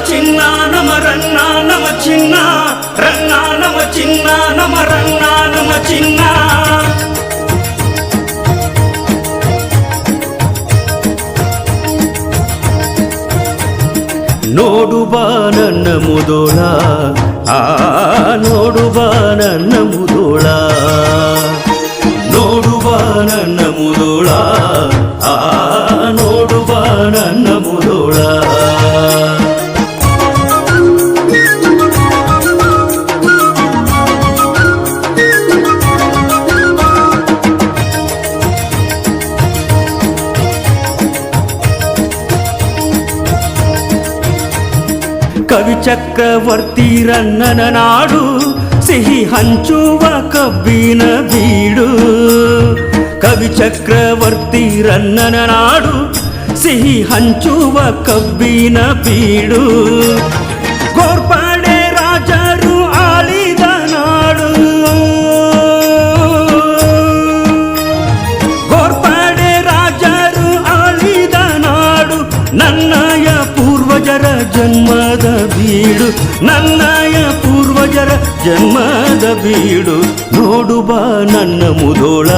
ಚಿನ್ನ ನಮ ರನ್ನ ನಮ ಚಿನ್ನ ರನ್ನ ನಮ ಚಿನ್ನ ನಮ ರನ್ನ ನಮ ಚಿನ್ನ ನೋಡು ಬಾ ನನ್ನ ಮುದೋಳ ನೋಡು ಬಾ ನನ್ನ ಮುದೋಳ ನೋಡು ಬಾ ನನ್ನ ಮುದೋಳ ನೋಡು ಬಾ ನನ್ನ ಮುದೋಳ ಕವಿ ಚಕ್ರವರ್ತಿ ರನ್ನನ ನಾಡು ಸಿಹಿ ಹಂಚುವ ಕಬ್ಬಿನ ಬೀಡು ಕವಿ ಚಕ್ರವರ್ತಿ ರನ್ನನ ನಾಡು ಸಿಹಿ ಹಂಚುವ ಕಬ್ಬಿನ ಬೀಡು ಗೋರ್ಪಡೆ ರಾಜರು ಆಳಿದ ನಾಡು ಗೋರ್ಪಡೆ ರಾಜರು ಆಳಿದ ನಾಡು ನನ್ನಯ ಪೂರ್ವಜರ ಜನ್ಮದ ಬೀಡು ನನ್ನಯ ಪೂರ್ವಜರ ಜನ್ಮದ ಬೀಡು ನೋಡು ಬಾ ನನ್ನ ಮುದೋಳ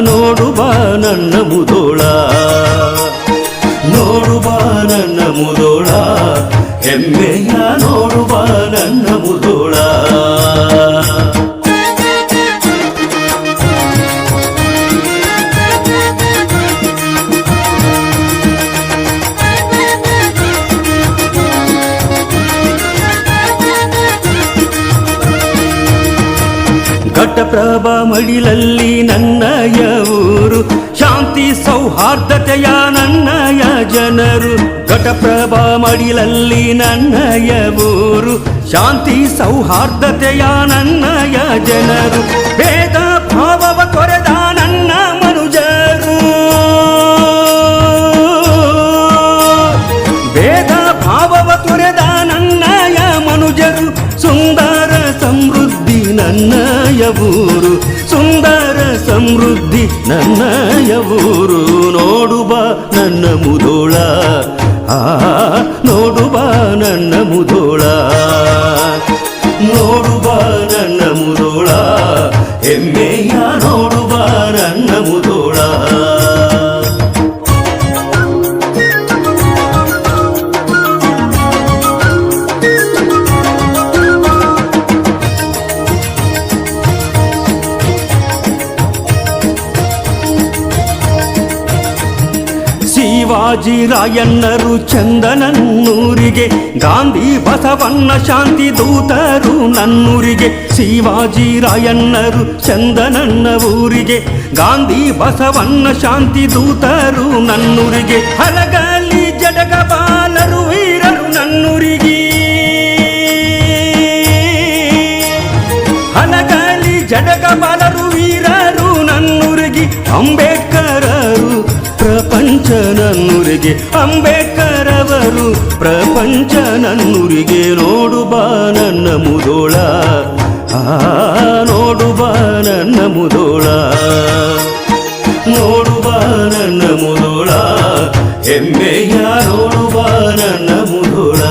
ನೋಡು ಬಾ ನನ್ನ ಮುದೋಳ ನೋಡು ಬಾ ನನ್ನ ಮುದೋಳ ಹೆಮ್ಮೆಯ ನೋಡು ಬಾ ನನ್ನ ಮುದೋಳ ಘಟಪ್ರಭಾ ಮಡಿಲಲ್ಲಿ ನನ್ನಯ ಊರು ಶಾಂತಿ ಸೌಹಾರ್ದತೆಯ ನನ್ನಯ ಜನರು ಘಟಪ್ರಭಾ ಮಡಿಲಲ್ಲಿ ನನ್ನಯ ಊರು ಶಾಂತಿ ಸೌಹಾರ್ದತೆಯ ನನ್ನಯ ಜನರು ಭೇದ ಭಾವವ ತೊರೆದ ನನ್ನ ಮನುಜರು ಭೇದ ಭಾವವ ತೊರೆದ ನನ್ನಯ ಮನುಜರು ಸುಂದರ ಸಮೃದ್ಧಿ ನನ್ನಯ ಊರು ಸುಂದರ ಸಮೃದ್ಧಿ ನನ್ನಯ ಊರು ನೋಡು ಬಾ ನನ್ನ ಮುದೋಳ ನೋಡು ಬಾ ನನ್ನ ಮುದೋಳ ನೋಡು ಬಾ ನನ್ನ ಮುದೋಳ ಹೆಮ್ಮೆಯ ನೋಡು ಬಾ ನನ್ನ ಮುದೋಳ ಶಿವಾಜಿ ರಾಯಣ್ಣರು ಚಂದನನ್ನೂರಿಗೆ ಗಾಂಧಿ ಬಸವಣ್ಣ ಶಾಂತಿ ದೂತರು ನನ್ನೂರಿಗೆ ಶಿವಾಜಿ ರಾಯಣ್ಣರು ಚಂದನನ್ನ ಊರಿಗೆ ಗಾಂಧಿ ಬಸವಣ್ಣ ಶಾಂತಿ ದೂತರು ನನ್ನೂರಿಗೆ ಹಲಗಲಿ ಜಡಗ ಬಾಲರು ವೀರರು ನನ್ನೂರಿಗೆ ಹಲಗಲಿ ಜಡಗ ಬಾಲರು ವೀರರು ನನ್ನೂರಿಗೆ ಅಂಬೇಡ್ಕರರು ಪ್ರಪಂಚ ನನ್ನೂರಿಗೆ ಅಂಬೇಡ್ಕರ್ ಅವರು ಪ್ರಪಂಚ ನನ್ನೂರಿಗೆ ನೋಡು ಬಾ ನನ್ನ ಮುದೋಳ ನೋಡು ಬಾ ನನ್ನ ಮುದೋಳ ನೋಡು ಬಾ ನನ್ನ ಮುದೋಳ ಹೆಮ್ಮೆಯ ನೋಡು ಬಾ ನನ್ನ ಮುದೋಳ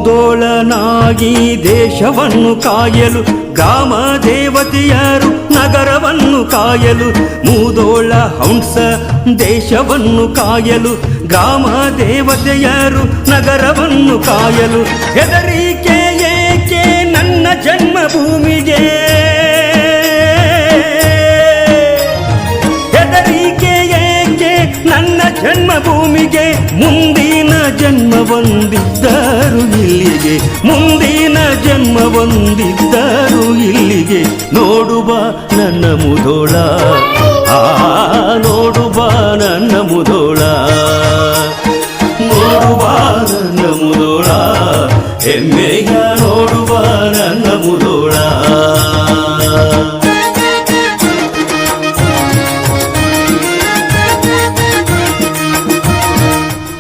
ಮುದೋಳನಾಗಿ ದೇಶವನ್ನು ಕಾಯಲು ಗ್ರಾಮ ದೇವತೆಯರು ನಗರವನ್ನು ಕಾಯಲು ಮುದೋಳ ಹಂಸ ದೇಶವನ್ನು ಕಾಯಲು ಗ್ರಾಮ ದೇವತೆಯರು ನಗರವನ್ನು ಕಾಯಲು ಹೆದರಿಕೆ ಏಕೆ ನನ್ನ ಜನ್ಮಭೂಮಿಗೆ ಹೆದರಿಕೆ ಏಕೆ ನನ್ನ ಜನ್ಮಭೂಮಿಗೆ ಮುಂದಿನ ಜನ್ಮ ಬಂದಿದ್ದರು ಇಲ್ಲಿಗೆ ಮುಂದಿನ ಜನ್ಮ ಬಂದಿದ್ದರು ಇಲ್ಲಿಗೆ ನೋಡು ಬಾ ನನ್ನ ಮುದೋಳ ನೋಡು ಬಾ ನನ್ನ ಮುದೋಳ ನೋಡು ಬಾ ನನ್ನ ಮುದೋಳ ಹೆಮ್ಮೆಯ ನೋಡು ಬಾ ನನ್ನ ಮುದೋಳ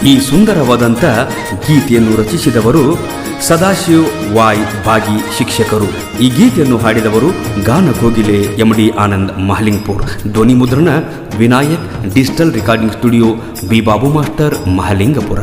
ಈ ಸುಂದರವಾದಂಥ ಗೀತೆಯನ್ನು ರಚಿಸಿದವರು ಸದಾಶಿವ್ ವಾಯ್ ಬಾಗಿ ಶಿಕ್ಷಕರು. ಈ ಗೀತೆಯನ್ನು ಹಾಡಿದವರು ಗಾನ ಕೋಗಿಲೆ MD ಆನಂದ್ ಮಹಲಿಂಗ್ಪುರ್. ಧ್ವನಿ ಮುದ್ರಣ Vinayak digital recording studio, B Babu master, Mahalingapura.